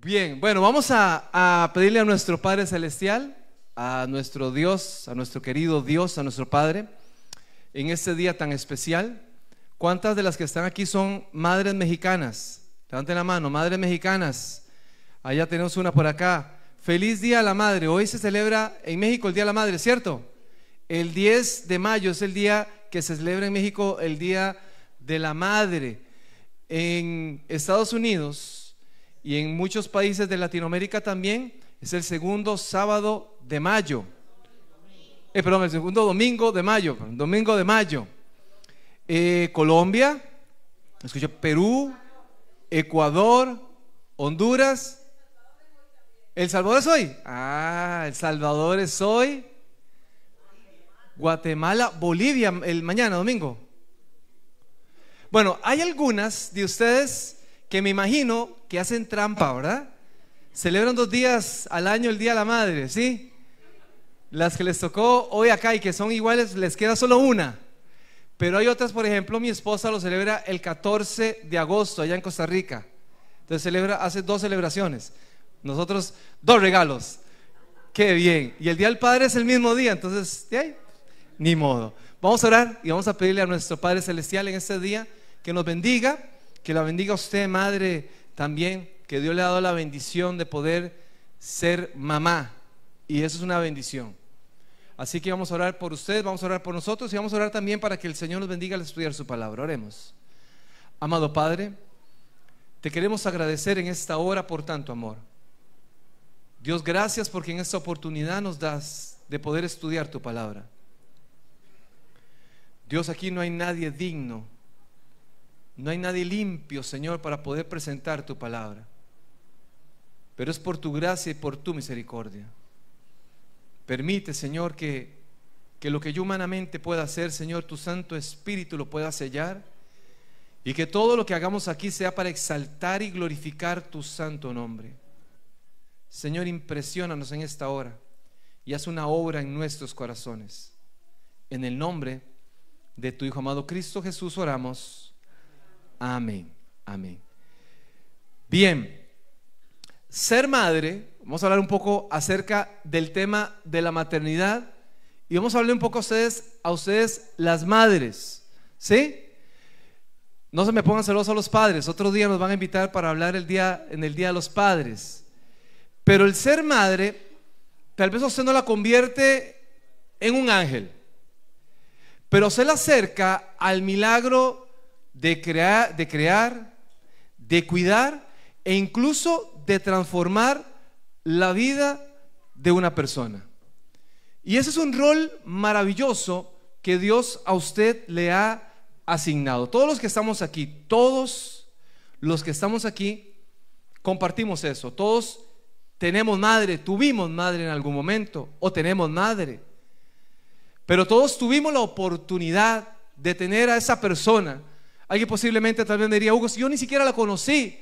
Bien, bueno, vamos a pedirle a nuestro Padre Celestial, a nuestro Dios, a nuestro querido Dios, a nuestro Padre, en este día tan especial. ¿Cuántas de las que están aquí son madres mexicanas? Levanten la mano, madres mexicanas. Allá tenemos una por acá. Feliz Día a la Madre. Hoy se celebra en México el Día de la Madre, ¿cierto? El 10 de mayo es el día que se celebra en México, el Día de la Madre. En Estados Unidos y en muchos países de Latinoamérica también es el segundo sábado de mayo. Perdón, el segundo domingo de mayo. Domingo de mayo. Colombia, escucho, Perú, Ecuador, Honduras. ¿El Salvador es hoy? El Salvador es hoy. Guatemala, Bolivia, el mañana, domingo. Bueno, hay algunas de ustedes que me imagino que hacen trampa, ¿verdad? Celebran 2 días al año el Día de la Madre, ¿sí? Las que les tocó hoy acá y que son iguales, les queda solo una. Pero hay otras, por ejemplo, mi esposa lo celebra el 14 de agosto allá en Costa Rica. Entonces hace 2 celebraciones. Nosotros 2 regalos. Qué bien. Y el Día del Padre es el mismo día, entonces, ¿de ahí? Ni modo. Vamos a orar y vamos a pedirle a nuestro Padre Celestial en este día que nos bendiga, que la bendiga a usted, madre, también, que Dios le ha dado la bendición de poder ser mamá, y eso es una bendición. Así que vamos a orar por ustedes, vamos a orar por nosotros y vamos a orar también para que el Señor nos bendiga al estudiar su palabra. Oremos. Amado Padre, te queremos agradecer en esta hora por tanto amor. Dios, gracias porque en esta oportunidad nos das de poder estudiar tu palabra. Dios, aquí no hay nadie digno, no hay nadie limpio, Señor, para poder presentar tu palabra. Pero es por tu gracia y por tu misericordia. Permite, Señor, que lo que yo humanamente pueda hacer, Señor, tu Santo Espíritu lo pueda sellar, y que todo lo que hagamos aquí sea para exaltar y glorificar tu santo nombre. Señor, impresiónanos en esta hora y haz una obra en nuestros corazones. En el nombre de tu Hijo amado Cristo Jesús oramos. Amén, amén. Bien, ser madre, vamos a hablar un poco acerca del tema de la maternidad y vamos a hablar un poco a ustedes las madres, ¿sí? No se me pongan celosos a los padres, otro día nos van a invitar para hablar en el día de los padres. Pero el ser madre, tal vez usted no la convierte en un ángel, pero se la acerca al milagro de crear, de cuidar e incluso de transformar la vida de una persona. Y ese es un rol maravilloso que Dios a usted le ha asignado. Todos los que estamos aquí, todos los que estamos aquí compartimos eso. Todos tenemos madre, tuvimos madre en algún momento o tenemos madre. Pero todos tuvimos la oportunidad de tener a esa persona. Alguien posiblemente tal vez me diría: Hugo, si yo ni siquiera la conocí.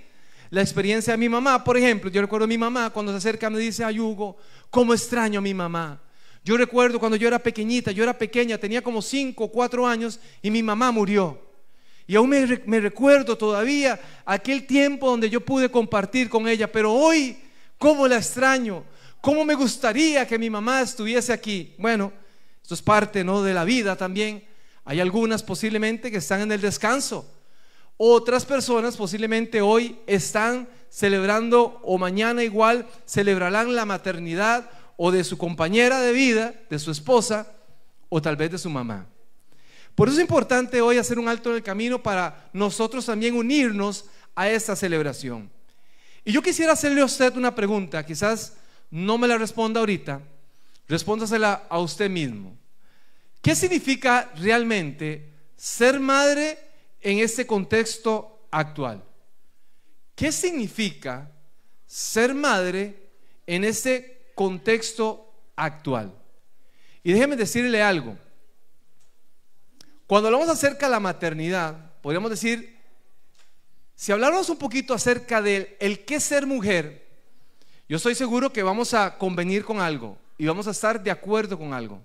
La experiencia de mi mamá, por ejemplo, yo recuerdo a mi mamá cuando se acerca me dice: ay, Hugo, cómo extraño a mi mamá. Yo recuerdo cuando yo era pequeñita, yo era pequeña, tenía como 5 o 4 años y mi mamá murió. Y aún me recuerdo todavía aquel tiempo donde yo pude compartir con ella. Pero hoy, cómo la extraño, cómo me gustaría que mi mamá estuviese aquí. Bueno, esto es parte, ¿no?, de la vida también. Hay algunas posiblemente que están en el descanso. Otras personas posiblemente hoy están celebrando, o mañana igual celebrarán la maternidad o de su compañera de vida, de su esposa, o tal vez de su mamá. Por eso es importante hoy hacer un alto en el camino para nosotros también unirnos a esta celebración. Y yo quisiera hacerle a usted una pregunta, quizás no me la responda ahorita, respóndasela a usted mismo. ¿Qué significa realmente ser madre en este contexto actual? ¿Qué significa ser madre en este contexto actual? Y déjeme decirle algo. Cuando hablamos acerca de la maternidad, podríamos decir, si habláramos un poquito acerca del qué ser mujer, yo estoy seguro que vamos a convenir con algo y vamos a estar de acuerdo con algo.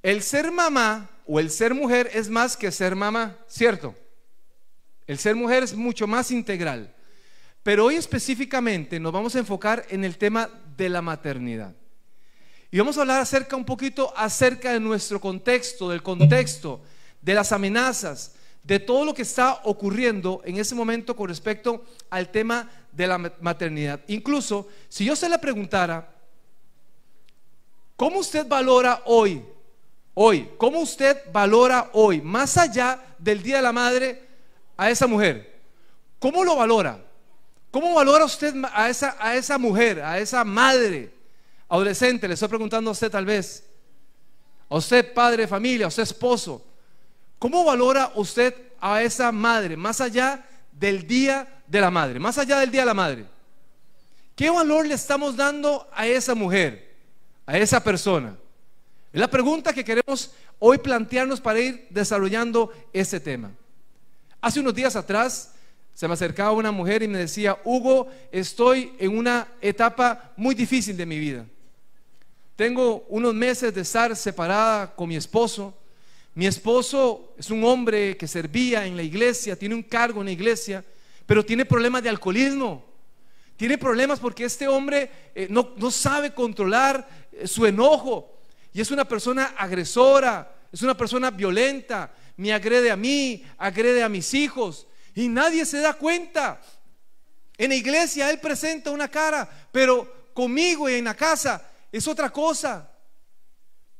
El ser mamá o el ser mujer es más que ser mamá, ¿cierto? El ser mujer es mucho más integral. Pero hoy específicamente nos vamos a enfocar en el tema de la maternidad. Y vamos a hablar un poquito acerca de nuestro contexto, del contexto, de las amenazas, de todo lo que está ocurriendo en ese momento con respecto al tema de la maternidad. Incluso, si yo se le preguntara, ¿cómo usted valora hoy, cómo usted valora hoy, más allá del Día de la Madre, a esa mujer? ¿Cómo lo valora? ¿Cómo valora usted a esa mujer, a esa madre adolescente? Le estoy preguntando a usted, tal vez, a usted padre de familia, a usted esposo. ¿Cómo valora usted a esa madre, más allá del Día de la Madre? Más allá del Día de la Madre, ¿qué valor le estamos dando a esa mujer, a esa persona? Es la pregunta que queremos hoy plantearnos para ir desarrollando este tema. Hace unos días atrás se me acercaba una mujer y me decía: Hugo, estoy en una etapa muy difícil de mi vida. Tengo unos meses de estar separada con mi esposo. Mi esposo es un hombre que servía en la iglesia, tiene un cargo en la iglesia, pero tiene problemas de alcoholismo. Tiene problemas porque este hombre no sabe controlar su enojo, y es una persona agresora, es una persona violenta. Me agrede a mí, agrede a mis hijos, y nadie se da cuenta. En la iglesia él presenta una cara, pero conmigo y en la casa es otra cosa.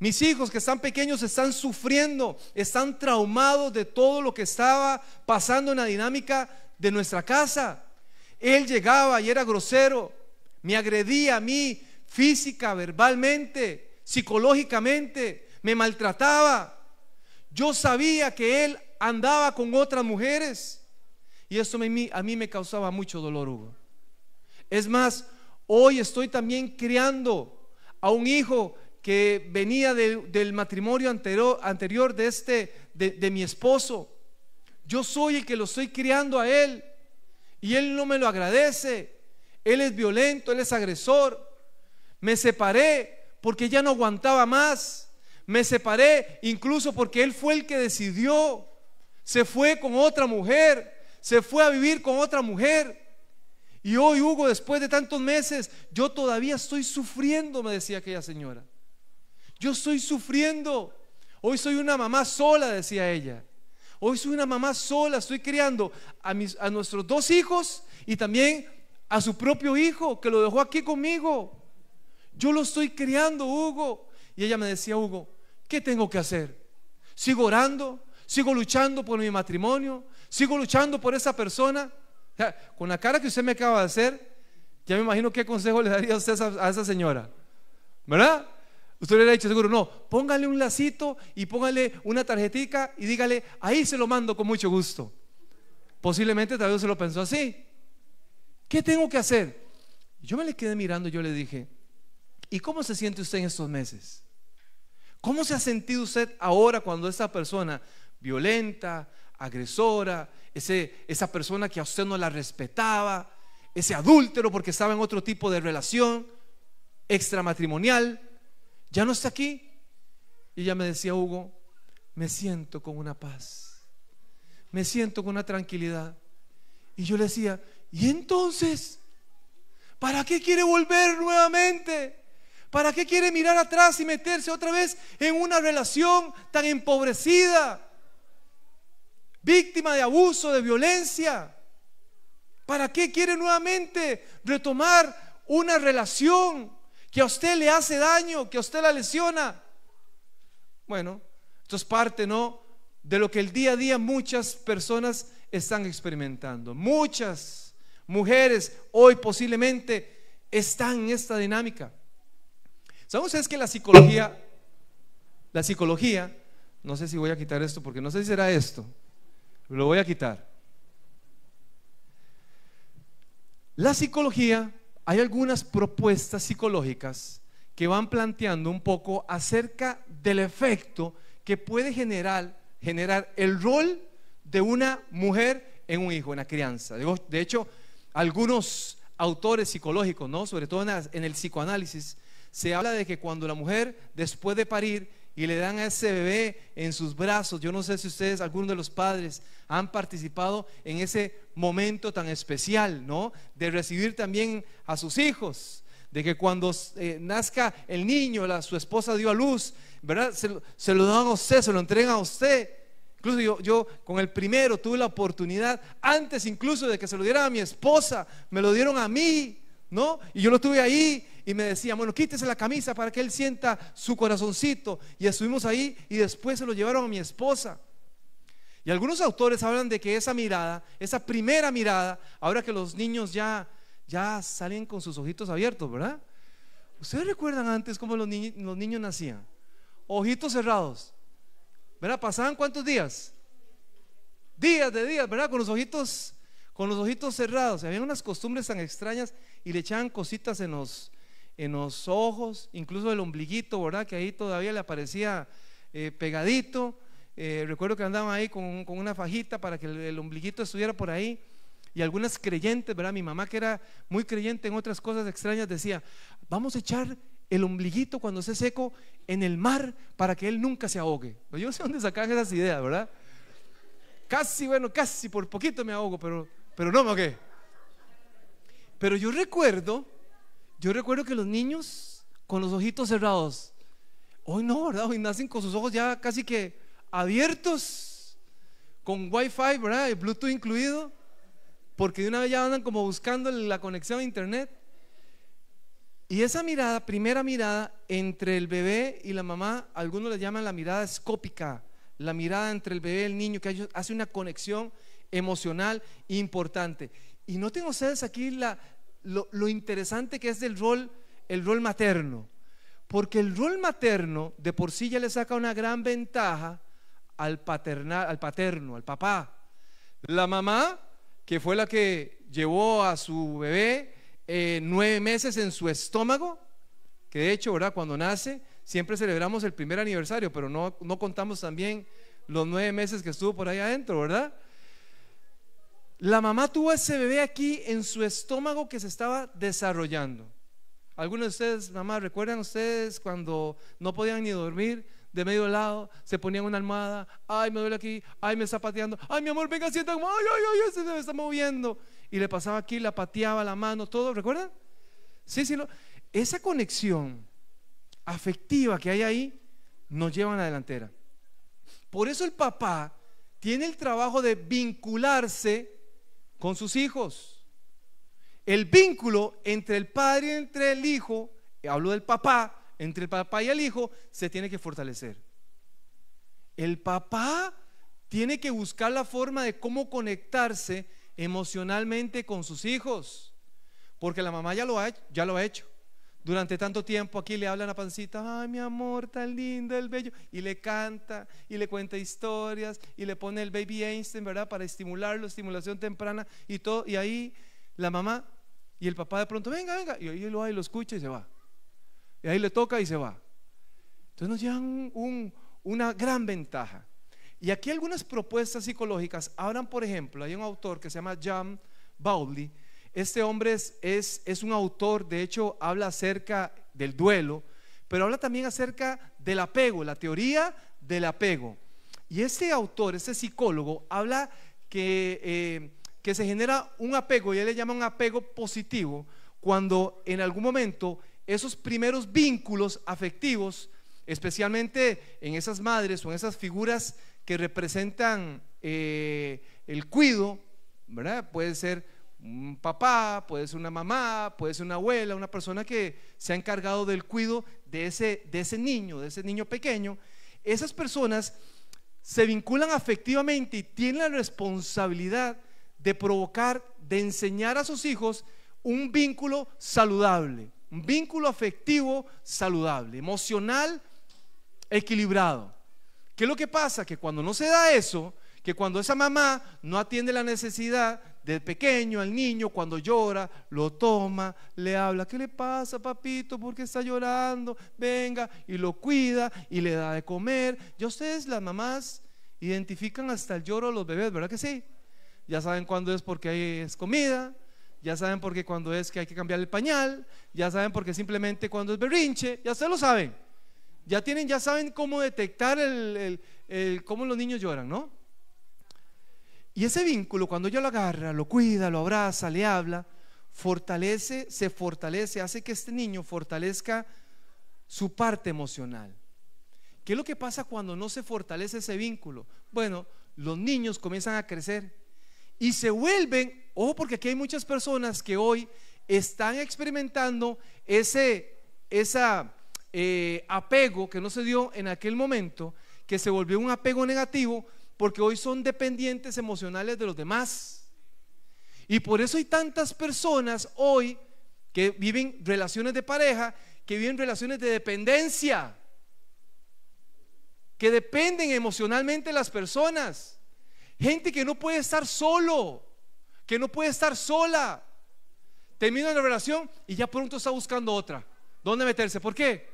Mis hijos que están pequeños están sufriendo, están traumados de todo lo que estaba pasando en la dinámica de nuestra casa. Él llegaba y era grosero, me agredía a mí física, verbalmente, psicológicamente, me maltrataba. Yo sabía que él andaba con otras mujeres, y esto a mí me causaba mucho dolor, Hugo. Es más, hoy estoy también criando a un hijo que venía del matrimonio anterior de mi esposo. Yo soy el que lo estoy criando a él, y él no me lo agradece. Él es violento, él es agresor. Me separé porque ya no aguantaba más. Me separé incluso porque él fue el que decidió. Se fue con otra mujer, se fue a vivir con otra mujer. Y hoy, Hugo, después de tantos meses, yo todavía estoy sufriendo, me decía aquella señora. Yo estoy sufriendo. Hoy soy una mamá sola, decía ella. Hoy soy una mamá sola, estoy criando a nuestros dos hijos y también a su propio hijo, que lo dejó aquí conmigo. Yo lo estoy criando, Hugo. Y ella me decía: Hugo, ¿qué tengo que hacer? ¿Sigo orando? ¿Sigo luchando por mi matrimonio? ¿Sigo luchando por esa persona? O sea, con la cara que usted me acaba de hacer, ya me imagino qué consejo le daría a usted a esa señora, ¿verdad? Usted le hubiera dicho seguro: no, póngale un lacito y póngale una tarjetica y dígale: ahí se lo mando con mucho gusto. Posiblemente tal vez se lo pensó así. ¿Qué tengo que hacer? Yo me le quedé mirando y yo le dije: ¿y cómo se siente usted en estos meses? ¿Cómo se ha sentido usted ahora cuando esa persona violenta, agresora, esa persona que a usted no la respetaba, ese adúltero porque estaba en otro tipo de relación extramatrimonial, ya no está aquí? Y ella me decía: Hugo, me siento con una paz, me siento con una tranquilidad. Y yo le decía: ¿y entonces? ¿Para qué quiere volver nuevamente? ¿Para qué quiere mirar atrás y meterse otra vez en una relación tan empobrecida, víctima de abuso, de violencia? ¿Para qué quiere nuevamente retomar una relación que a usted le hace daño, que a usted la lesiona? Bueno, esto es parte, ¿no?, de lo que el día a día muchas personas están experimentando. Muchas mujeres hoy posiblemente están en esta dinámica. ¿Saben ustedes que la psicología, no sé si voy a quitar esto porque no sé si será esto, lo voy a quitar. La psicología, hay algunas propuestas psicológicas que van planteando un poco acerca del efecto que puede generar el rol de una mujer en un hijo, en la crianza. De hecho, algunos autores psicológicos, ¿no?, sobre todo en el psicoanálisis, se habla de que cuando la mujer, después de parir y le dan a ese bebé en sus brazos. Yo no sé si ustedes, algunos de los padres, han participado en ese momento tan especial, ¿no? De recibir también a sus hijos, de que cuando nazca el niño, su esposa dio a luz, ¿verdad? Se lo dan a usted, se lo entregan a usted. Incluso yo con el primero tuve la oportunidad, antes incluso de que se lo dieran a mi esposa, me lo dieron a mí, ¿no? Y yo lo tuve ahí y me decían, bueno, quítese la camisa para que él sienta su corazoncito. Y estuvimos ahí y después se lo llevaron a mi esposa. Y algunos autores hablan de que esa mirada, esa primera mirada, ahora que los niños ya salen con sus ojitos abiertos, ¿verdad? ¿Ustedes recuerdan antes cómo los niños nacían? Ojitos cerrados, ¿verdad? ¿Pasaban cuántos días? Días, ¿verdad? Con los ojitos cerrados. Había unas costumbres tan extrañas y le echaban cositas en los ojos, incluso el ombliguito, ¿verdad? Que ahí todavía le aparecía pegadito. Recuerdo que andaban ahí con una fajita para que el ombliguito estuviera por ahí. Y algunas creyentes, ¿verdad? Mi mamá, que era muy creyente en otras cosas extrañas, decía, vamos a echar el ombliguito cuando esté seco en el mar para que él nunca se ahogue. Yo no sé dónde sacaban esas ideas, ¿verdad? Casi por poquito me ahogo, pero no me ahogué. Pero yo recuerdo que los niños con los ojitos cerrados, hoy no, ¿verdad? Hoy nacen con sus ojos ya casi que abiertos, con Wi-Fi, ¿verdad? El Bluetooth incluido, porque de una vez ya andan como buscando la conexión a internet. Y esa mirada, primera mirada entre el bebé y la mamá, algunos le llaman la mirada escópica, la mirada entre el bebé y el niño, que hace una conexión emocional importante. Y noten ustedes aquí lo interesante que es el rol materno, porque el rol materno de por sí ya le saca una gran ventaja al paterno, al papá. La mamá, que fue la que llevó a su bebé 9 meses en su estómago, que de hecho, ¿verdad? Cuando nace siempre celebramos el primer aniversario, pero no contamos también los 9 meses que estuvo por ahí adentro, ¿verdad? La mamá tuvo ese bebé aquí en su estómago que se estaba desarrollando. Algunos de ustedes, mamá, ¿recuerdan ustedes cuando no podían ni dormir? De medio lado, se ponían una almohada, ay, me duele aquí, ay, me está pateando, ay, mi amor, venga, sienta, ay, se me está moviendo. Y le pasaba aquí, la pateaba la mano, todo, ¿recuerdan? Sí, no. Esa conexión afectiva que hay ahí nos lleva a la delantera. Por eso el papá tiene el trabajo de vincularse con sus hijos. El vínculo entre el padre y entre el hijo, hablo del papá, entre el papá y el hijo, se tiene que fortalecer. El papá tiene que buscar la forma de cómo conectarse emocionalmente con sus hijos, porque la mamá ya lo ha hecho. Durante tanto tiempo aquí le habla a la pancita, ay, mi amor, tan lindo, el bello, y le canta y le cuenta historias y le pone el baby Einstein, ¿verdad? Para estimularlo, estimulación temprana y todo. Y ahí la mamá y el papá de pronto, venga, y ahí lo escucha y se va. Y ahí le toca y se va. Entonces nos llevan una gran ventaja. Y aquí algunas propuestas psicológicas hablan, por ejemplo, hay un autor que se llama John Bowlby. Este hombre es un autor, de hecho habla acerca del duelo, pero habla también acerca del apego, la teoría del apego. Y este autor, este psicólogo, habla que se genera un apego, y él le llama un apego positivo, cuando en algún momento esos primeros vínculos afectivos, especialmente en esas madres o en esas figuras que representan el cuido, ¿verdad? Puede ser un papá, puede ser una mamá, puede ser una abuela, una persona que se ha encargado del cuidado de ese niño pequeño. Esas personas se vinculan afectivamente y tienen la responsabilidad de provocar, de enseñar a sus hijos un vínculo saludable, un vínculo afectivo saludable, emocional equilibrado. ¿Qué es lo que pasa? Que cuando no se da eso, que cuando esa mamá no atiende la necesidad del pequeño, al niño, cuando llora, lo toma, le habla, ¿qué le pasa, papito? ¿Por qué está llorando? Venga, y lo cuida y le da de comer. Ya ustedes, las mamás, identifican hasta el lloro de los bebés, ¿verdad que sí? Ya saben cuándo es porque es comida, ya saben porque cuando es que hay que cambiar el pañal, ya saben porque simplemente cuando es berrinche, ya ustedes lo saben. Ya saben cómo detectar cómo los niños lloran, ¿no? Y ese vínculo, cuando ella lo agarra, lo cuida, lo abraza, le habla, se fortalece, hace que este niño fortalezca su parte emocional. ¿Qué es lo que pasa cuando no se fortalece ese vínculo? Bueno, los niños comienzan a crecer y se vuelven, ojo, porque aquí hay muchas personas que hoy están experimentando ese apego que no se dio en aquel momento, que se volvió un apego negativo, porque hoy son dependientes emocionales de los demás. Y por eso hay tantas personas hoy que viven relaciones de pareja, que viven relaciones de dependencia, que dependen emocionalmente de las personas. Gente que no puede estar solo, que no puede estar sola. Termina la relación y ya pronto está buscando otra. ¿Dónde meterse? ¿Por qué?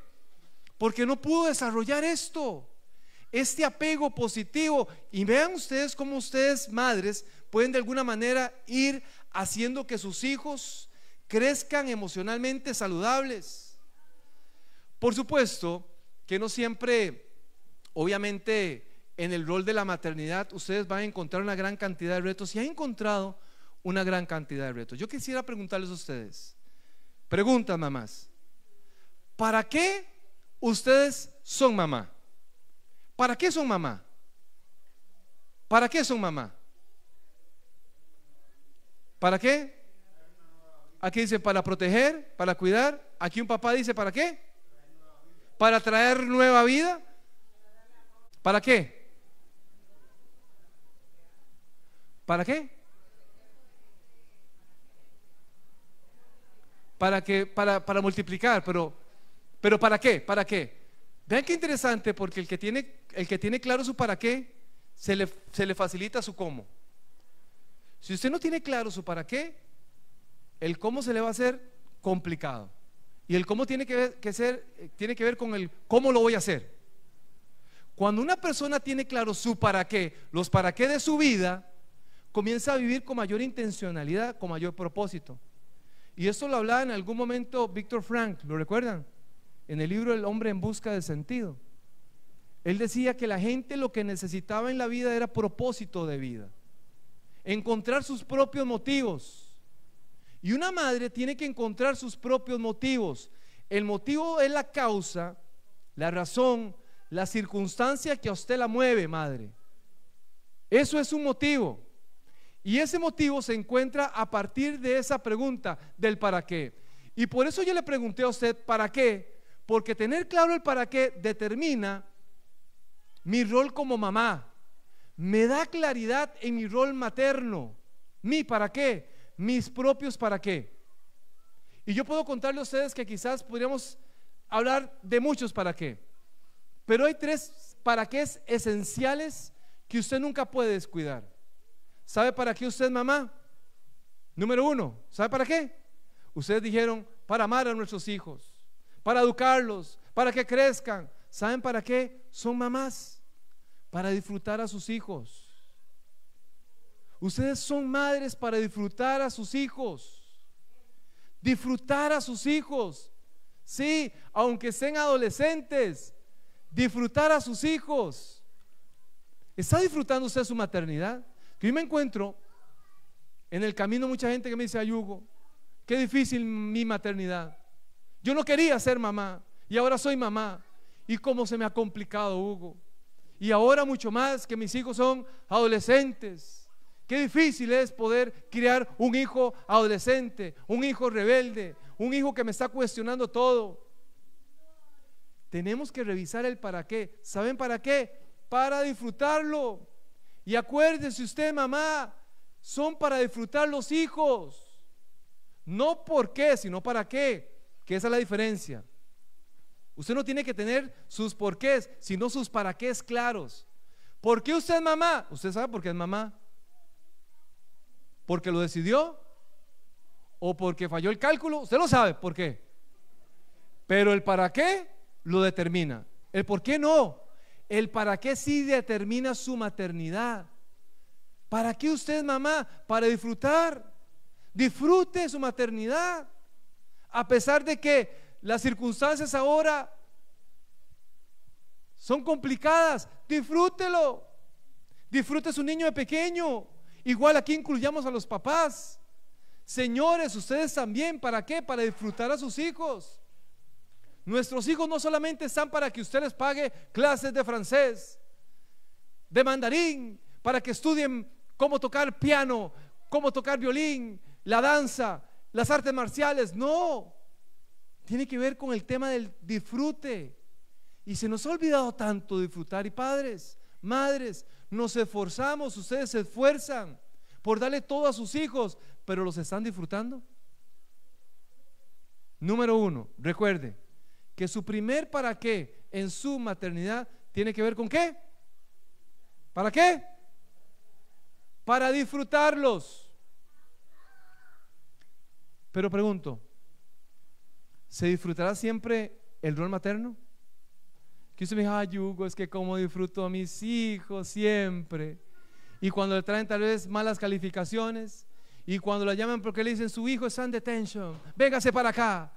Porque no pudo desarrollar este apego positivo. Y vean ustedes cómo ustedes, madres, pueden de alguna manera ir haciendo que sus hijos crezcan emocionalmente saludables. Por supuesto que no siempre, obviamente, en el rol de la maternidad ustedes van a encontrar una gran cantidad de retos, y han encontrado una gran cantidad de retos. Yo quisiera preguntarles a ustedes, preguntas, mamás, ¿para qué ustedes son mamá? ¿Para qué son mamá? ¿Para qué son mamá? ¿Para qué? Aquí dice para proteger, para cuidar. Aquí un papá dice ¿para qué? Para traer nueva vida. ¿Para qué? ¿Para qué? Para multiplicar, pero ¿para qué? ¿Para qué? Vean qué interesante, porque el que tiene claro su para qué, se le facilita su cómo. Si usted no tiene claro su para qué, el cómo se le va a hacer complicado. Y el cómo tiene que ver con el cómo lo voy a hacer. Cuando una persona tiene claro su para qué, los para qué de su vida, comienza a vivir con mayor intencionalidad, con mayor propósito. Y esto lo hablaba en algún momento Víctor Frank, ¿lo recuerdan? En el libro El hombre en busca de sentido. Él decía que la gente lo que necesitaba en la vida era propósito de vida, encontrar sus propios motivos. Y una madre tiene que encontrar sus propios motivos. El motivo es la causa, la razón, la circunstancia que a usted la mueve, madre. Eso es un motivo. Y ese motivo se encuentra a partir de esa pregunta del para qué. Y por eso yo le pregunté a usted ¿para qué? Porque tener claro el para qué determina mi rol como mamá, me da claridad en mi rol materno, mi para qué, mis propios para qué. Y yo puedo contarle a ustedes que quizás podríamos hablar de muchos para qué, pero hay 3 para qué esenciales que usted nunca puede descuidar. ¿Sabe para qué usted es mamá? Número 1, ¿sabe para qué? Ustedes dijeron para amar a nuestros hijos, para educarlos, para que crezcan. ¿Saben para qué son mamás? Para disfrutar a sus hijos. Ustedes son madres para disfrutar a sus hijos. Disfrutar a sus hijos. Sí, aunque sean adolescentes, disfrutar a sus hijos. ¿Está disfrutando usted su maternidad? Que yo me encuentro en el camino mucha gente que me dice: ay, Hugo, qué difícil mi maternidad. Yo no quería ser mamá y ahora soy mamá. Y cómo se me ha complicado, Hugo. Y ahora mucho más que mis hijos son adolescentes. Qué difícil es poder criar un hijo adolescente, un hijo rebelde, un hijo que me está cuestionando todo. Tenemos que revisar el para qué. ¿Saben para qué? Para disfrutarlo. Y acuérdese usted, mamá, son para disfrutar los hijos. No por qué, sino para qué. Que esa es la diferencia. Usted no tiene que tener sus porqués, sino sus para qué claros. ¿Por qué usted es mamá? ¿Usted sabe por qué es mamá? ¿Porque lo decidió? ¿O porque falló el cálculo? Usted lo sabe por qué. Pero el para qué lo determina. El por qué no. El para qué sí determina su maternidad. ¿Para qué usted es mamá? Para disfrutar. Disfrute su maternidad. A pesar de que las circunstancias ahora son complicadas, disfrútelo. Disfrute su niño de pequeño. Igual aquí incluyamos a los papás. Señores, ustedes también, ¿para qué? Para disfrutar a sus hijos. Nuestros hijos no solamente están para que usted les pague clases de francés, de mandarín, para que estudien cómo tocar piano, cómo tocar violín, la danza, las artes marciales. No, tiene que ver con el tema del disfrute. Y se nos ha olvidado tanto disfrutar. Y padres, madres, nos esforzamos, ustedes se esfuerzan por darle todo a sus hijos, pero ¿los están disfrutando? Número uno, recuerde que su primer para qué en su maternidad tiene que ver con ¿qué? ¿Para qué? Para disfrutarlos. Pero pregunto, ¿se disfrutará siempre el rol materno? Que usted me diga, ay, Hugo, es que como disfruto a mis hijos siempre. Y cuando le traen tal vez malas calificaciones, y cuando la llaman porque le dicen su hijo está en detention, véngase para acá,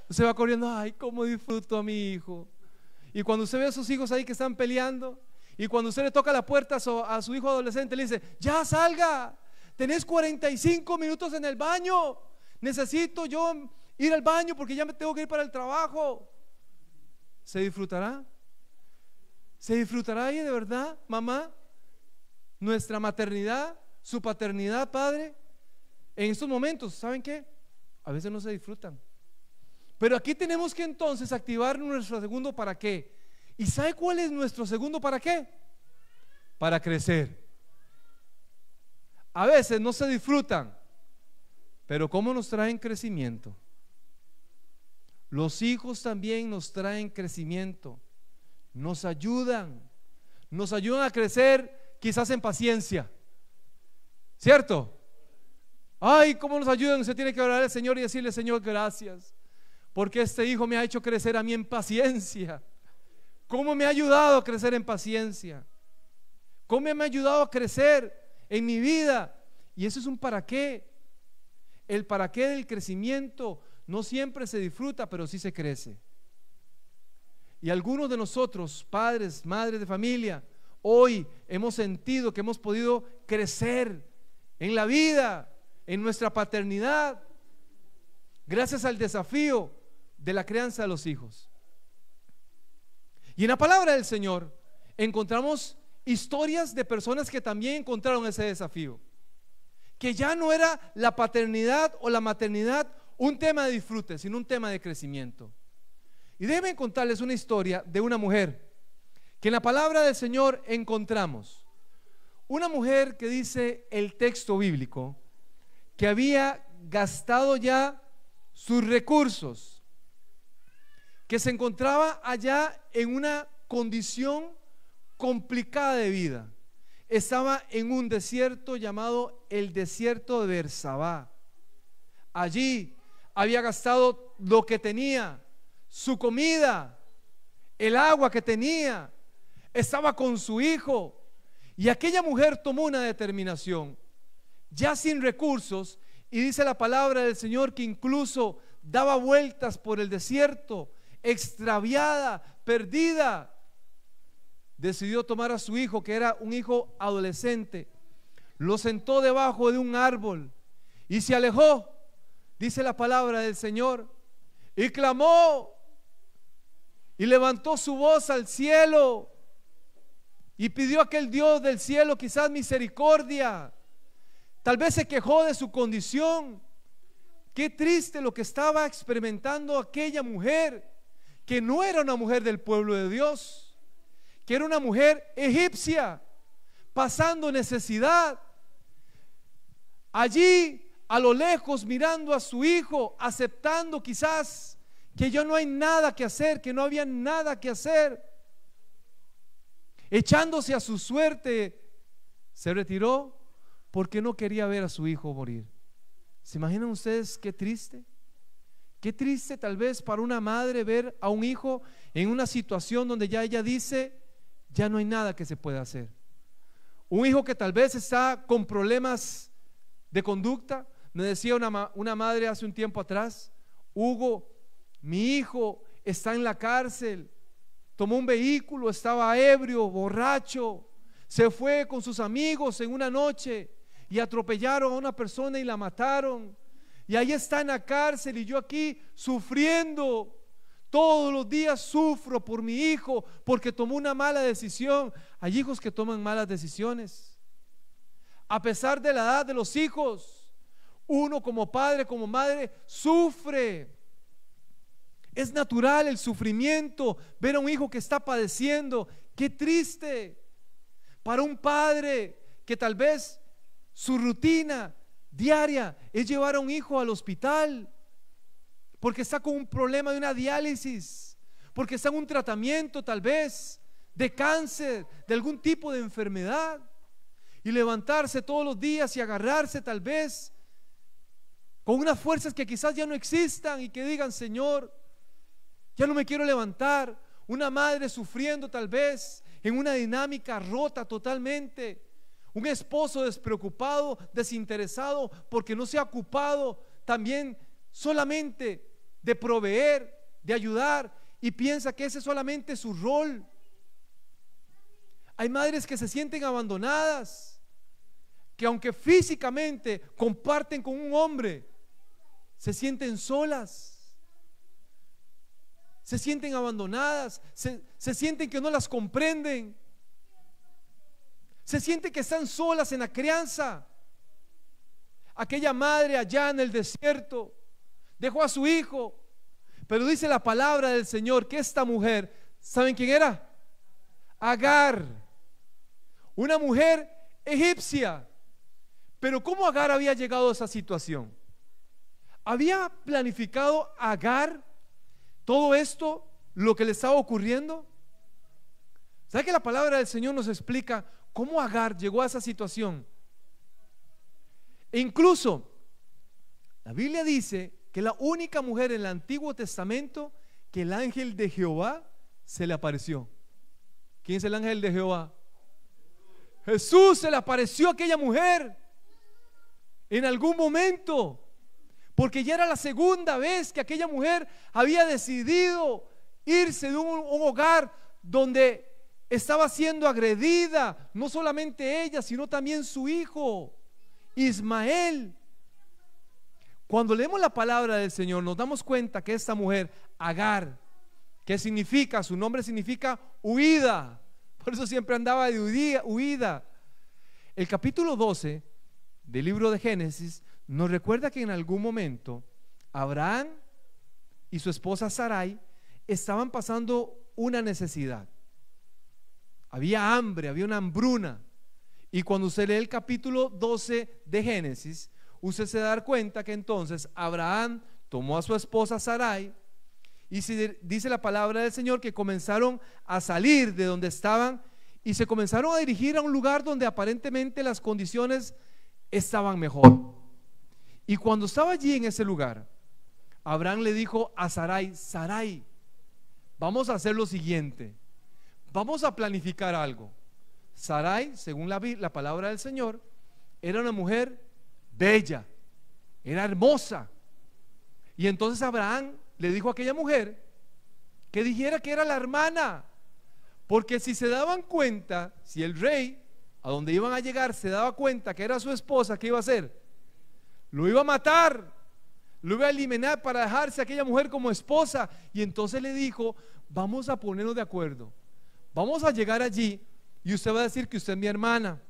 usted va corriendo, ay, cómo disfruto a mi hijo. Y cuando usted ve a sus hijos ahí que están peleando, y cuando usted le toca la puerta a su hijo adolescente, le dice, ya salga, tenés 45 minutos en el baño, necesito yo ir al baño porque ya me tengo que ir para el trabajo. ¿Se disfrutará? ¿Se disfrutará ahí de verdad, mamá? Nuestra maternidad, su paternidad, padre. En estos momentos, ¿saben qué? A veces no se disfrutan. Pero aquí tenemos que entonces activar nuestro segundo para qué. ¿Y sabe cuál es nuestro segundo para qué? Para crecer. A veces no se disfrutan, pero ¿cómo nos traen crecimiento? Los hijos también nos traen crecimiento, nos ayudan a crecer, quizás en paciencia, ¿cierto? Ay, ¿cómo nos ayudan? Usted tiene que orar al Señor y decirle, Señor, gracias, porque este hijo me ha hecho crecer a mí en paciencia. ¿Cómo me ha ayudado a crecer en paciencia? ¿Cómo me ha ayudado a crecer en mi vida? Y eso es un para qué. El para qué del crecimiento no siempre se disfruta, pero sí se crece. Y algunos de nosotros, padres, madres de familia, hoy hemos sentido que hemos podido crecer en la vida, en nuestra paternidad, gracias al desafío de la crianza de los hijos. Y en la palabra del Señor encontramos historias de personas que también encontraron ese desafío, que ya no era la paternidad o la maternidad un tema de disfrute, sino un tema de crecimiento. Y déjenme contarles una historia de una mujer que en la palabra del Señor encontramos. Una mujer que dice el texto bíblico que había gastado ya sus recursos, que se encontraba allá en una condición complicada de vida. Estaba en un desierto llamado el desierto de Bersabá. Allí había gastado lo que tenía, su comida, el agua que tenía, estaba con su hijo. Y aquella mujer tomó una determinación, ya sin recursos, y dice la palabra del Señor que incluso daba vueltas por el desierto, extraviada, perdida. Decidió tomar a su hijo, que era un hijo adolescente, lo sentó debajo de un árbol y se alejó, dice la palabra del Señor, y clamó y levantó su voz al cielo y pidió a aquel Dios del cielo quizás misericordia. Tal vez se quejó de su condición. Qué triste lo que estaba experimentando aquella mujer, que no era una mujer del pueblo de Dios, que era una mujer egipcia, pasando necesidad. Allí a lo lejos mirando a su hijo, aceptando quizás que ya no hay nada que hacer, que no había nada que hacer, echándose a su suerte, se retiró porque no quería ver a su hijo morir. ¿Se imaginan ustedes qué triste? Qué triste tal vez para una madre ver a un hijo en una situación donde ya ella dice, ya no hay nada que se pueda hacer. Un hijo que tal vez está con problemas de conducta. Me decía una madre hace un tiempo atrás, Hugo, mi hijo está en la cárcel tomó un vehículo, estaba ebrio, borracho, se fue con sus amigos en una noche y atropellaron a una persona y la mataron. Y ahí está en la cárcel y yo aquí sufriendo. Todos los días sufro por mi hijo porque tomó una mala decisión. Hay hijos que toman malas decisiones. A pesar de la edad de los hijos, uno como padre, como madre, sufre. Es natural el sufrimiento, ver a un hijo que está padeciendo. Qué triste para un padre que tal vez su rutina diaria es llevar a un hijo al hospital porque está con un problema de una diálisis, porque está en un tratamiento tal vez de cáncer, de algún tipo de enfermedad, y levantarse todos los días y agarrarse tal vez con unas fuerzas que quizás ya no existan y que digan: Señor, ya no me quiero levantar. Una madre sufriendo tal vez en una dinámica rota totalmente, un esposo despreocupado, desinteresado porque no se ha ocupado también solamente de proveer, de ayudar, y piensa que ese es solamente su rol. Hay madres que se sienten abandonadas, que aunque físicamente comparten con un hombre, se sienten solas, se sienten abandonadas, se sienten que no las comprenden, se sienten que están solas en la crianza. Aquella madre allá en el desierto dejó a su hijo, pero dice la palabra del Señor que esta mujer, ¿saben quién era? Agar, una mujer egipcia. Pero ¿cómo Agar había llegado a esa situación? ¿Había planificado Agar todo esto, lo que le estaba ocurriendo? ¿Sabe que la palabra del Señor nos explica cómo Agar llegó a esa situación? E incluso la Biblia dice que la única mujer en el Antiguo Testamento que el ángel de Jehová se le apareció. ¿Quién es el ángel de Jehová? Jesús se le apareció a aquella mujer en algún momento, porque ya era la segunda vez que aquella mujer había decidido irse de un hogar donde estaba siendo agredida, no solamente ella, sino también su hijo Ismael. Cuando leemos la palabra del Señor, nos damos cuenta que esta mujer, Agar, que significa, su nombre significa huida, por eso siempre andaba de huida. El capítulo 12 del libro de Génesis nos recuerda que en algún momento Abraham y su esposa Sarai estaban pasando una necesidad. Había hambre, había una hambruna. Y cuando usted lee el capítulo 12 de Génesis, usted se da cuenta que entonces Abraham tomó a su esposa Sarai y dice la palabra del Señor que comenzaron a salir de donde estaban y se comenzaron a dirigir a un lugar donde aparentemente las condiciones estaban mejor. Y cuando estaba allí en ese lugar, Abraham le dijo a Sarai: Sarai, vamos a hacer lo siguiente, vamos a planificar algo. Sarai, según la palabra del Señor, era una mujer bella, era hermosa. Y entonces Abraham le dijo a aquella mujer que dijera que era la hermana, porque si se daban cuenta, si el rey a donde iban a llegar se daba cuenta que era su esposa, ¿qué iba a hacer? Lo iba a matar, lo iba a eliminar para dejarse a aquella mujer como esposa. Y entonces le dijo: vamos a ponernos de acuerdo, vamos a llegar allí y usted va a decir que usted es mi hermana.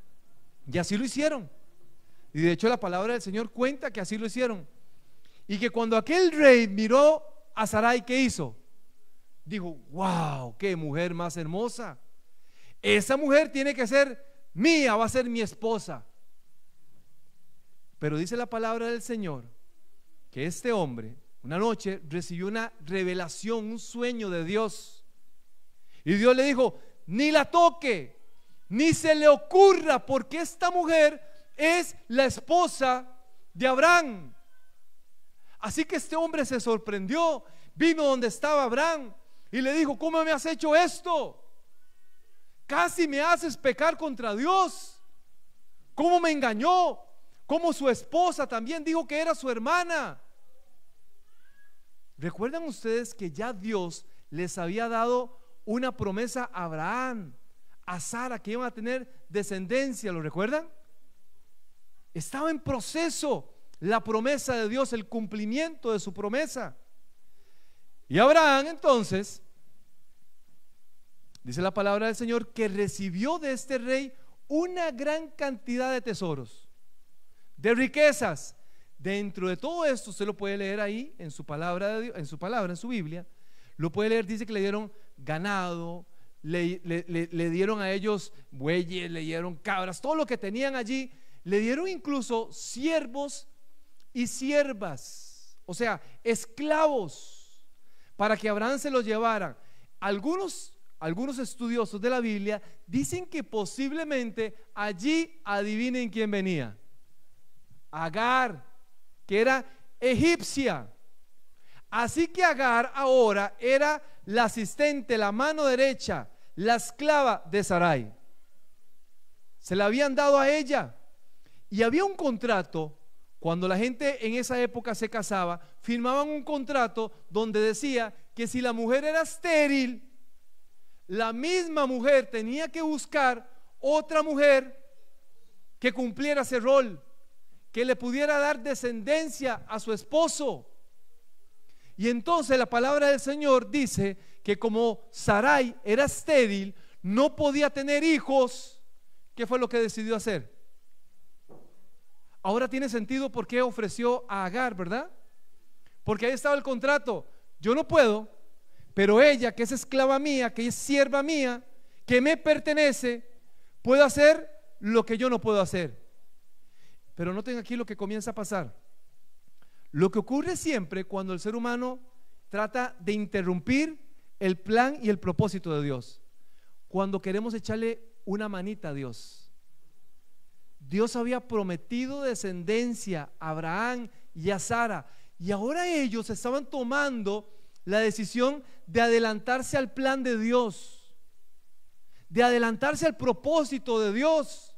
Y así lo hicieron. Y de hecho la palabra del Señor cuenta que así lo hicieron. Y que cuando aquel rey miró a Sarai, ¿qué hizo? Dijo: wow, qué mujer más hermosa. Esa mujer tiene que ser mía, va a ser mi esposa. Pero dice la palabra del Señor que este hombre una noche recibió una revelación, un sueño de Dios. Y Dios le dijo: ni la toque, ni se le ocurra, porque esta mujer es la esposa de Abraham. Así que este hombre se sorprendió, vino donde estaba Abraham y le dijo: ¿cómo me has hecho esto? Casi me haces pecar contra Dios. ¿Cómo me engañó? ¿Cómo su esposa también dijo que era su hermana? ¿Recuerdan ustedes que ya Dios les había dado una promesa a Abraham, a Sara, que iban a tener descendencia, ¿lo recuerdan? Estaba en proceso la promesa de Dios, el cumplimiento de su promesa. Y Abraham entonces, dice la palabra del Señor, que recibió de este rey una gran cantidad de tesoros, de riquezas. Dentro de todo esto, usted lo puede leer ahí en su palabra de Dios, en su Biblia, lo puede leer. Dice que le dieron ganado, le dieron a ellos bueyes, le dieron cabras, todo lo que tenían allí. Le dieron incluso siervos y siervas, o sea, esclavos, para que Abraham se los llevara. Algunos estudiosos de la Biblia dicen que posiblemente allí, adivinen quién venía: Agar, que era egipcia. Así que Agar ahora era la asistente, la mano derecha, la esclava de Sarai. Se la habían dado a ella. Y había un contrato. Cuando la gente en esa época se casaba, firmaban un contrato donde decía que si la mujer era estéril, la misma mujer tenía que buscar otra mujer que cumpliera ese rol, que le pudiera dar descendencia a su esposo. Y entonces la palabra del Señor dice que como Sarai era estéril, no podía tener hijos. ¿Qué fue lo que decidió hacer? Ahora tiene sentido por qué ofreció a Agar, ¿verdad? Porque ahí estaba el contrato. Yo no puedo, pero ella, que es esclava mía, que es sierva mía, que me pertenece, puede hacer lo que yo no puedo hacer. Pero noten aquí lo que comienza a pasar. Lo que ocurre siempre cuando el ser humano trata de interrumpir el plan y el propósito de Dios, cuando queremos echarle una manita a Dios. Dios había prometido descendencia a Abraham y a Sara, y ahora ellos estaban tomando la decisión de adelantarse al plan de Dios, de adelantarse al propósito de Dios.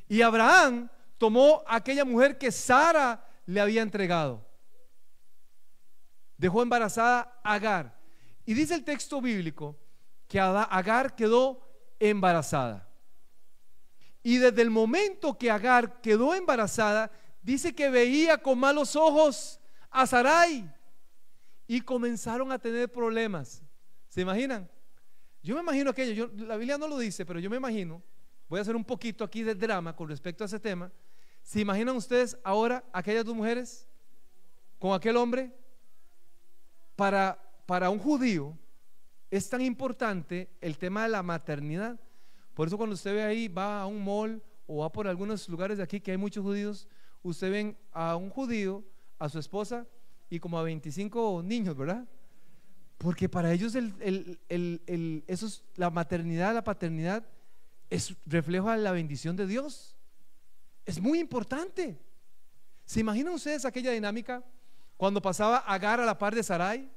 Y Abraham tomó a aquella mujer que Sara le había entregado, dejó embarazada a Agar, y dice el texto bíblico que Agar quedó embarazada. Y desde el momento que Agar quedó embarazada, dice que veía con malos ojos a Sarai, y comenzaron a tener problemas. ¿Se imaginan? Yo me imagino aquello, la Biblia no lo dice, pero yo me imagino, voy a hacer un poquito aquí de drama con respecto a ese tema. ¿Se imaginan ustedes ahora aquellas dos mujeres con aquel hombre? Para un judío es tan importante el tema de la maternidad. Por eso cuando usted ve ahí, va a un mall o va por algunos lugares de aquí que hay muchos judíos, usted ven a un judío, a su esposa y como a 25 niños, ¿verdad? Porque para ellos eso es, la maternidad, la paternidad es reflejo de la bendición de Dios. Es muy importante. ¿Se imaginan ustedes aquella dinámica cuando pasaba Agar a la par de Sarai,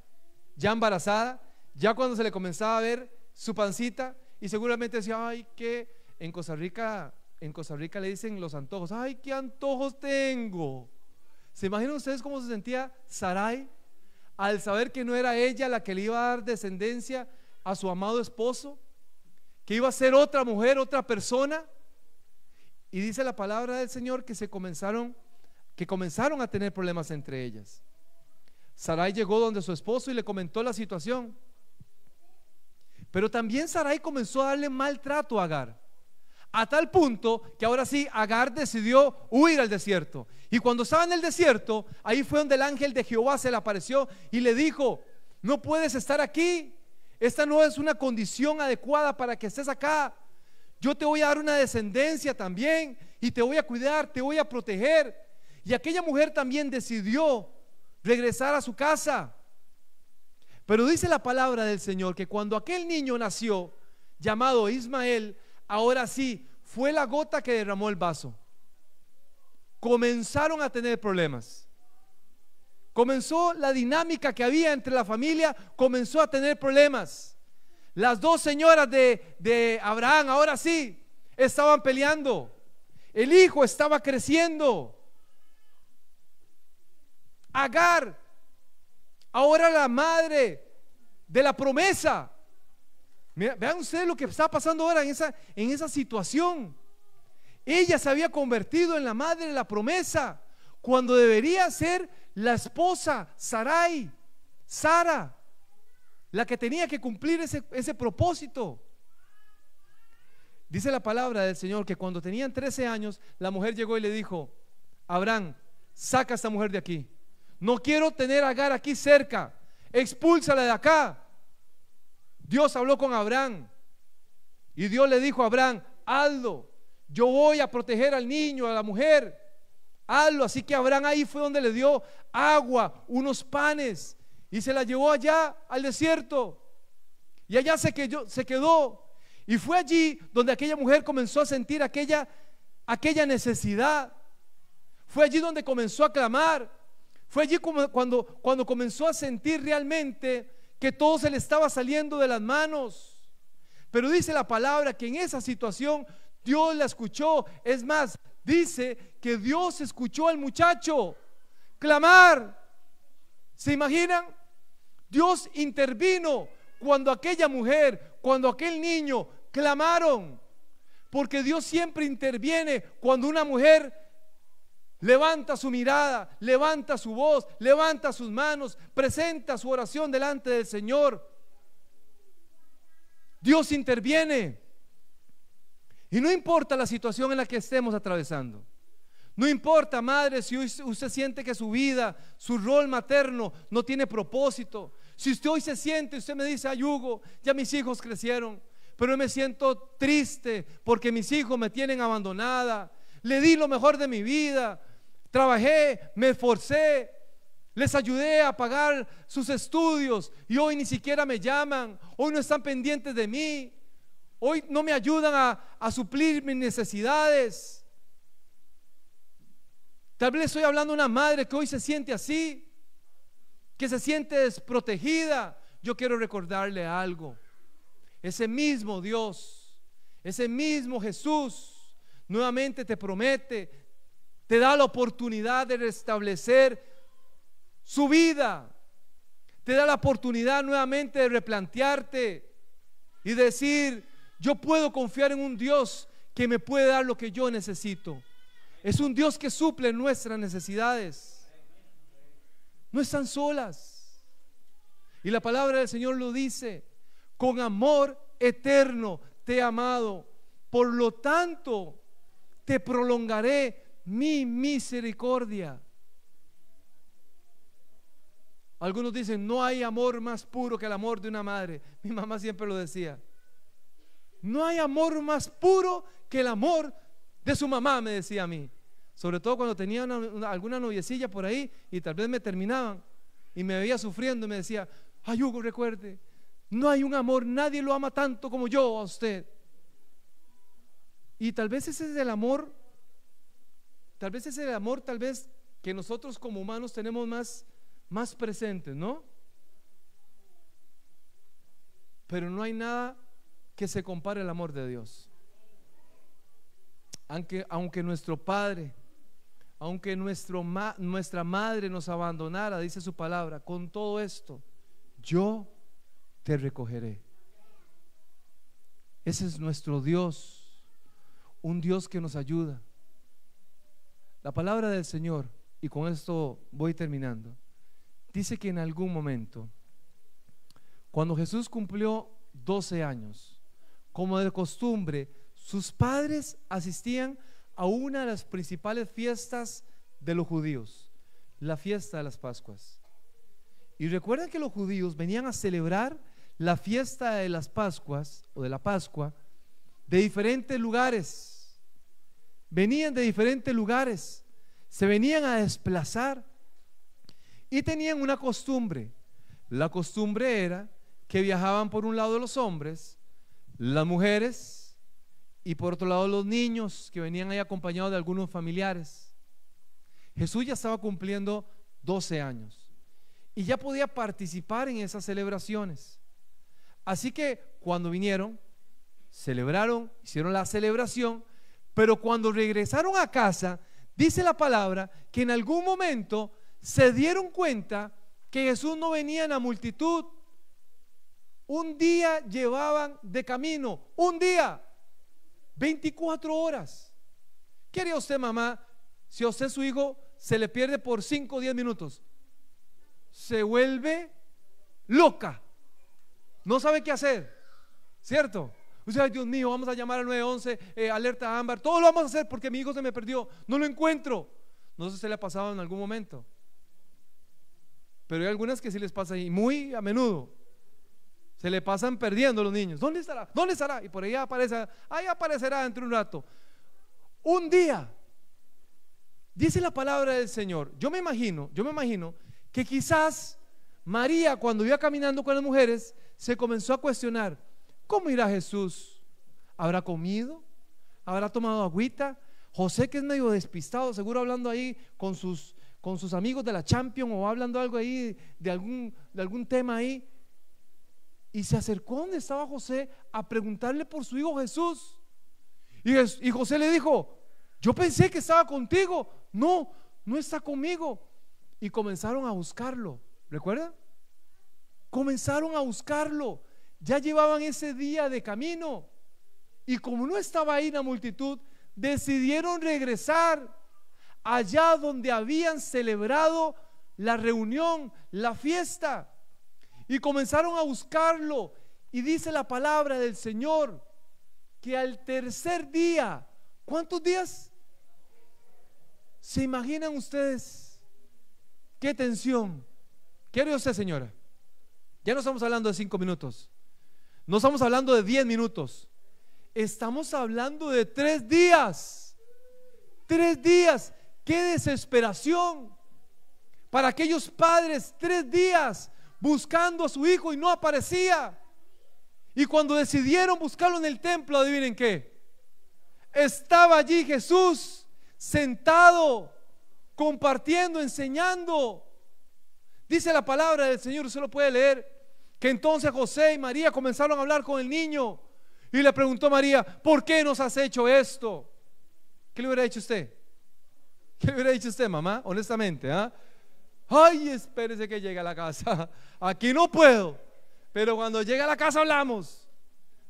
ya embarazada, ya cuando se le comenzaba a ver su pancita? Y seguramente decía, ay, que en Costa Rica le dicen los antojos. Ay, qué antojos tengo. ¿Se imaginan ustedes cómo se sentía Sarai al saber que no era ella la que le iba a dar descendencia a su amado esposo, que iba a ser otra mujer, otra persona? Y dice la palabra del Señor que comenzaron a tener problemas entre ellas. Sarai llegó donde su esposo y le comentó la situación. Pero también Sarai comenzó a darle maltrato a Agar, a tal punto que ahora sí Agar decidió huir al desierto. Y cuando estaba en el desierto, ahí fue donde el ángel de Jehová se le apareció y le dijo: no puedes estar aquí, esta no es una condición adecuada para que estés acá. Yo te voy a dar una descendencia también y te voy a cuidar, te voy a proteger. Y aquella mujer también decidió regresar a su casa. Pero dice la palabra del Señor que cuando aquel niño nació, llamado Ismael, ahora sí fue la gota que derramó el vaso. Comenzaron a tener problemas. Comenzó la dinámica que había entre la familia, comenzó a tener problemas. Las dos señoras de Abraham ahora sí estaban peleando. El hijo estaba creciendo. Agar, ahora la madre de la promesa, Vean ustedes lo que está pasando ahora en esa situación. Ella se había convertido en la madre de la promesa, cuando debería ser la esposa, Sara, la que tenía que cumplir ese propósito. Dice la palabra del Señor que cuando tenían 13 años, la mujer llegó y le dijo: Abraham, saca a esta mujer de aquí. No quiero tener a Agar aquí cerca, expúlsala de acá. Dios habló con Abraham y Dios le dijo a Abraham: hazlo, yo voy a proteger al niño, a la mujer, hazlo. Así que Abraham ahí fue donde le dio agua, unos panes, y se la llevó allá al desierto, y allá se quedó. Y fue allí donde aquella mujer comenzó a sentir aquella necesidad. Fue allí donde comenzó a clamar. Fue allí cuando comenzó a sentir realmente que todo se le estaba saliendo de las manos. Pero dice la palabra que en esa situación Dios la escuchó. Es más, dice que Dios escuchó al muchacho clamar. ¿Se imaginan? Dios intervino cuando aquella mujer, cuando aquel niño clamaron, porque Dios siempre interviene cuando una mujer levanta su mirada, levanta su voz, levanta sus manos, presenta su oración delante del Señor. Dios interviene. Y no importa la situación en la que estemos atravesando. No importa, madre, si usted siente que su vida, su rol materno no tiene propósito. Si usted hoy se siente, usted me dice: ay, Hugo, ya mis hijos crecieron, pero me siento triste porque mis hijos me tienen abandonada. Le di lo mejor de mi vida, trabajé, me esforcé, les ayudé a pagar sus estudios y hoy ni siquiera me llaman, hoy no están pendientes de mí, hoy no me ayudan a suplir mis necesidades. Tal vez estoy hablando de una madre que hoy se siente así, que se siente desprotegida. Yo quiero recordarle algo: ese mismo Dios, ese mismo Jesús nuevamente te promete, te da la oportunidad de restablecer su vida, te da la oportunidad nuevamente de replantearte y decir: yo puedo confiar en un Dios que me puede dar lo que yo necesito. Es un Dios que suple nuestras necesidades. No están solas. Y la palabra del Señor lo dice: con amor eterno te he amado, por lo tanto te prolongaré mi misericordia. Algunos dicen: no hay amor más puro que el amor de una madre. Mi mamá siempre lo decía: no hay amor más puro que el amor de su mamá, me decía a mí. Sobre todo cuando tenía alguna noviecilla por ahí y tal vez me terminaban y me veía sufriendo y me decía: ay, Hugo, recuerde, no hay un amor, nadie lo ama tanto como yo a usted. Y tal vez ese es el amor, tal vez que nosotros como humanos tenemos más presentes, ¿no? Pero no hay nada que se compare al amor de Dios. Aunque nuestro padre, aunque nuestra madre nos abandonara, dice su palabra, con todo esto yo te recogeré. Ese es nuestro Dios, un Dios que nos ayuda. La palabra del Señor, y con esto voy terminando, dice que en algún momento, cuando Jesús cumplió 12 años, como de costumbre, sus padres asistían a una de las principales fiestas de los judíos, la fiesta de las Pascuas. Y recuerden que los judíos venían a celebrar la fiesta de las Pascuas o de la Pascua de diferentes lugares. Venían de diferentes lugares, se venían a desplazar y tenían una costumbre. La costumbre era que viajaban por un lado los hombres, las mujeres, y por otro lado los niños que venían ahí acompañados de algunos familiares. Jesús ya estaba cumpliendo 12 años y ya podía participar en esas celebraciones. Así que cuando vinieron, celebraron, hicieron la celebración, pero cuando regresaron a casa, dice la palabra que en algún momento se dieron cuenta que Jesús no venía en la multitud, Un día llevaban de camino, un día, 24 horas. ¿Qué haría usted, mamá, si a usted su hijo se le pierde por 5 o 10 minutos? Se vuelve loca, no sabe qué hacer, ¿cierto? Usted dice, Dios mío, vamos a llamar al 911, alerta Ámbar, todo lo vamos a hacer porque mi hijo se me perdió, no lo encuentro. No sé si se le ha pasado en algún momento, pero hay algunas que sí les pasa y muy a menudo. Se le pasan perdiendo los niños. ¿Dónde estará? ¿Dónde estará? Y por ahí aparecerá dentro de un rato. Un día, dice la palabra del Señor. Yo me imagino que quizás María, cuando iba caminando con las mujeres, se comenzó a cuestionar: ¿cómo irá Jesús? ¿Habrá comido? ¿Habrá tomado agüita? José, que es medio despistado, seguro hablando ahí con sus amigos de la Champions, o hablando algo ahí de algún tema ahí. Y se acercó donde estaba José a preguntarle por su hijo Jesús. Y José le dijo: yo pensé que estaba contigo. No, no está conmigo. Y comenzaron a buscarlo. ¿Recuerdan? Comenzaron a buscarlo. Ya llevaban ese día de camino. Y como no estaba ahí la multitud, decidieron regresar allá donde habían celebrado la reunión, la fiesta. Y comenzaron a buscarlo. Y dice la palabra del Señor que al tercer día, ¿cuántos días? ¿Se imaginan ustedes? Qué tensión. ¿Qué haría usted, señora? Ya no estamos hablando de 5 minutos, no estamos hablando de 10 minutos, estamos hablando de 3 días. 3 días. Qué desesperación para aquellos padres. 3 días buscando a su hijo y no aparecía. Y cuando decidieron buscarlo en el templo, adivinen qué, estaba allí Jesús sentado, compartiendo, enseñando. Dice la palabra del Señor, usted lo puede leer, que entonces José y María comenzaron a hablar con el niño. Y le preguntó María: ¿por qué nos has hecho esto? ¿Qué le hubiera dicho usted? ¿Qué le hubiera dicho usted, mamá? Honestamente, ay, espérese que llegue a la casa. Aquí no puedo, pero cuando llegue a la casa hablamos.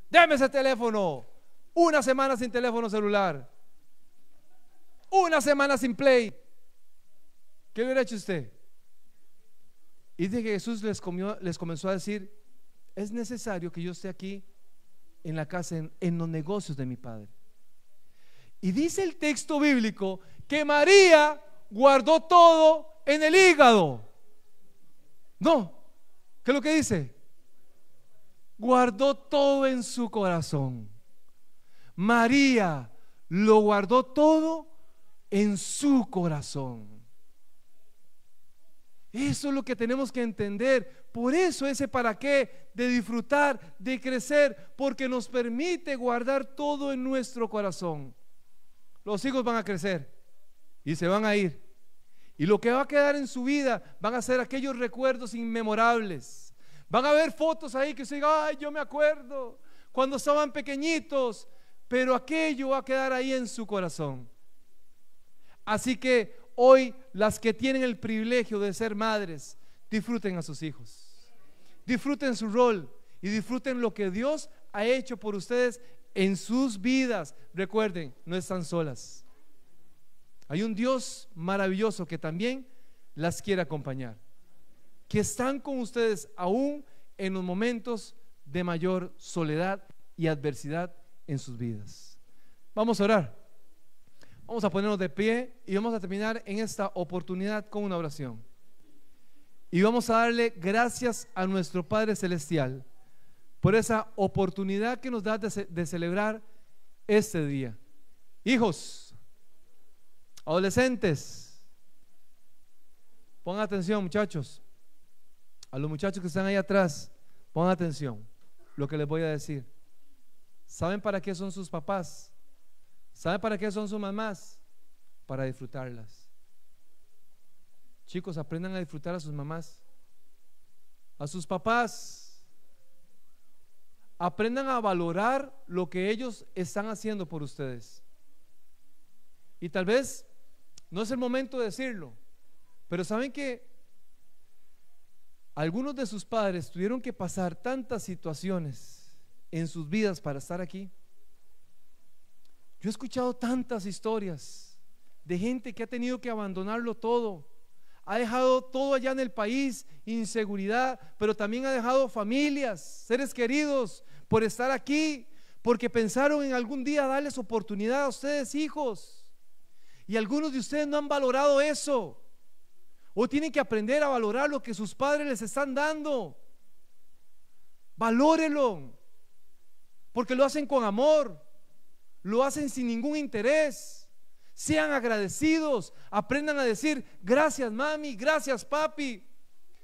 Deme ese teléfono. 1 semana sin teléfono celular, 1 semana sin Play. ¿Qué le hubiera hecho usted? Y dice que Jesús les comenzó a decir: es necesario que yo esté aquí en la casa, en los negocios de mi Padre. Y dice el texto bíblico que María guardó todo en el hígado. No, ¿qué es lo que dice? Guardó todo en su corazón. María lo guardó todo en su corazón. Eso es lo que tenemos que entender. Por eso ese para qué de disfrutar, de crecer, porque nos permite guardar todo en nuestro corazón. Los hijos van a crecer y se van a ir, y lo que va a quedar en su vida van a ser aquellos recuerdos inmemorables. Van a haber fotos ahí que se diga: ay, yo me acuerdo cuando estaban pequeñitos, pero aquello va a quedar ahí en su corazón. Así que hoy, las que tienen el privilegio de ser madres, disfruten a sus hijos, disfruten su rol y disfruten lo que Dios ha hecho por ustedes en sus vidas. Recuerden, no están solas. Hay un Dios maravilloso que también las quiere acompañar, que están con ustedes aún en los momentos de mayor soledad y adversidad en sus vidas. Vamos a orar. Vamos a ponernos de pie y vamos a terminar en esta oportunidad con una oración. Y vamos a darle gracias a nuestro Padre Celestial por esa oportunidad que nos da de celebrar este día. Hijos, adolescentes, pongan atención, muchachos. A los muchachos que están ahí atrás, pongan atención lo que les voy a decir. ¿Saben para qué son sus papás? ¿Saben para qué son sus mamás? Para disfrutarlas. Chicos, aprendan a disfrutar a sus mamás, a sus papás. Aprendan a valorar lo que ellos están haciendo por ustedes. Y tal vez no es el momento de decirlo, pero saben que Algunos de sus padres tuvieron que pasar tantas situaciones en sus vidas para estar aquí. Yo he escuchado tantas historias de gente que ha tenido que abandonarlo todo, ha dejado todo allá en el país, inseguridad, pero también ha dejado familias, seres queridos, por estar aquí, porque pensaron en algún día darles oportunidad a ustedes, hijos. Y algunos de ustedes no han valorado eso. Hoy tienen que aprender a valorar lo que sus padres les están dando. Valórenlo, porque lo hacen con amor, lo hacen sin ningún interés. Sean agradecidos, aprendan a decir gracias mami, gracias papi,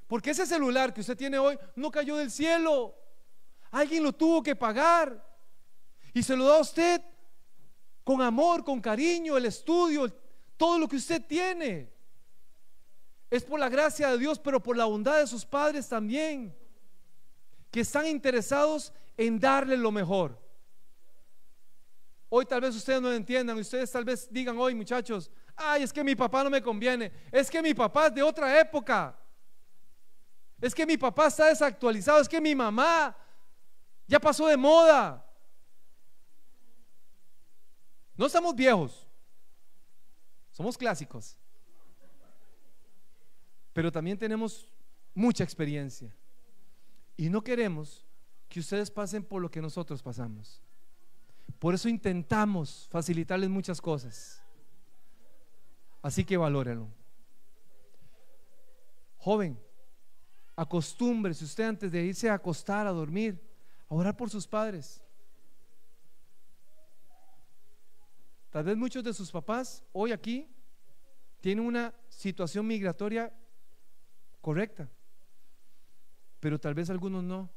porque ese celular que usted tiene hoy no cayó del cielo, alguien lo tuvo que pagar y se lo da a usted con amor, con cariño. El estudio, todo lo que usted tiene es por la gracia de Dios, pero por la bondad de sus padres también, que están interesados en darle lo mejor. Hoy tal vez ustedes no lo entiendan, ustedes tal vez digan hoy, muchachos, ay, es que mi papá no me conviene, es que mi papá es de otra época, es que mi papá está desactualizado, es que mi mamá ya pasó de moda. No estamos viejos, somos clásicos, pero también tenemos mucha experiencia y no queremos que ustedes pasen por lo que nosotros pasamos. Por eso intentamos facilitarles muchas cosas. Así que valórenlo. Joven, acostúmbrese usted antes de irse a acostar, a dormir, a orar por sus padres. Tal vez muchos de sus papás hoy aquí tienen una situación migratoria correcta, pero tal vez algunos no.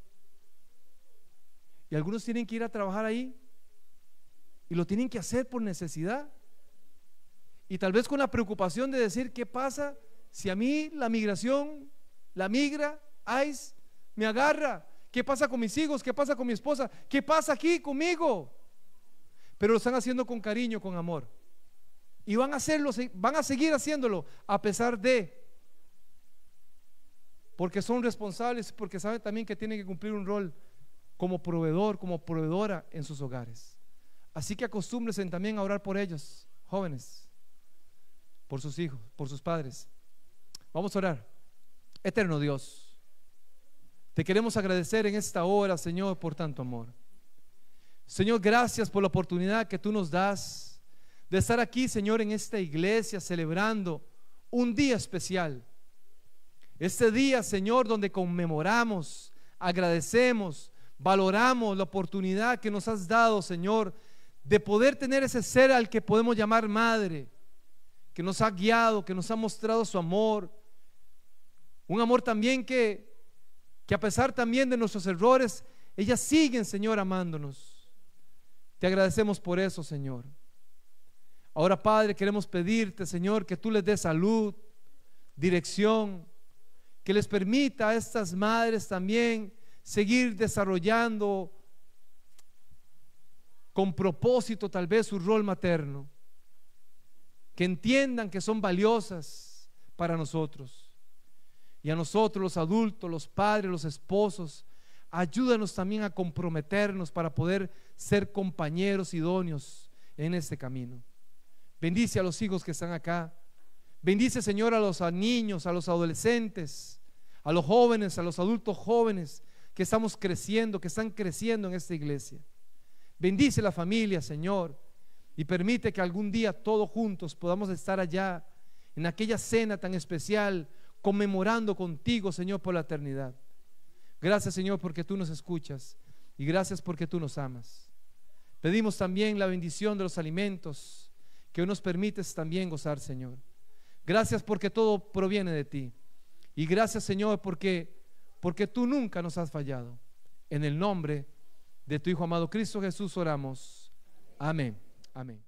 Y algunos tienen que ir a trabajar ahí y lo tienen que hacer por necesidad, y tal vez con la preocupación de decir: ¿qué pasa si a mí la migración, la migra, ICE, me agarra? ¿Qué pasa con mis hijos? ¿Qué pasa con mi esposa? ¿Qué pasa aquí conmigo? Pero lo están haciendo con cariño, con amor, y van a hacerlo, van a seguir haciéndolo a pesar de, porque son responsables, porque saben también que tienen que cumplir un rol como proveedor, como proveedora en sus hogares. Así que acostúmbrense también a orar por ellos, jóvenes, por sus hijos, por sus padres. Vamos a orar. Eterno Dios, te queremos agradecer en esta hora, Señor, por tanto amor. Señor, gracias por la oportunidad que tú nos das de estar aquí, Señor, en esta iglesia celebrando un día especial. Este día, Señor, donde conmemoramos, agradecemos, valoramos la oportunidad que nos has dado, Señor, de poder tener ese ser al que podemos llamar madre, que nos ha guiado, que nos ha mostrado su amor, un amor también que a pesar también de nuestros errores, ellas siguen, Señor, amándonos. Te agradecemos por eso, Señor. Ahora, Padre, queremos pedirte, Señor, que tú les des salud, dirección, que les permita a estas madres también seguir desarrollando con propósito tal vez su rol materno, que entiendan que son valiosas para nosotros, y a nosotros los adultos, los padres, los esposos, ayúdanos también a comprometernos para poder ser compañeros idóneos en este camino. Bendice a los hijos que están acá, bendice, Señor, a los niños, a los adolescentes, a los jóvenes, a los adultos jóvenes que estamos creciendo, que están creciendo en esta iglesia. Bendice la familia, Señor, y permite que algún día todos juntos podamos estar allá en aquella cena tan especial, conmemorando contigo, Señor, por la eternidad. Gracias, Señor, porque tú nos escuchas, y gracias porque tú nos amas. Pedimos también la bendición de los alimentos que hoy nos permites también gozar, Señor. Gracias porque todo proviene de ti, y gracias, Señor, porque tú nunca nos has fallado. En el nombre de tu Hijo amado Cristo Jesús oramos. Amén. Amén.